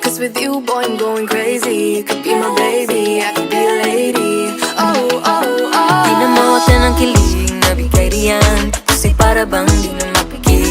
Cause with you, boy, I'm going crazy. You could be my baby, I could be a lady. Oh, oh, oh. Di na mawatan ng kilig na bigay riyan, kasi para bang di na mapigil.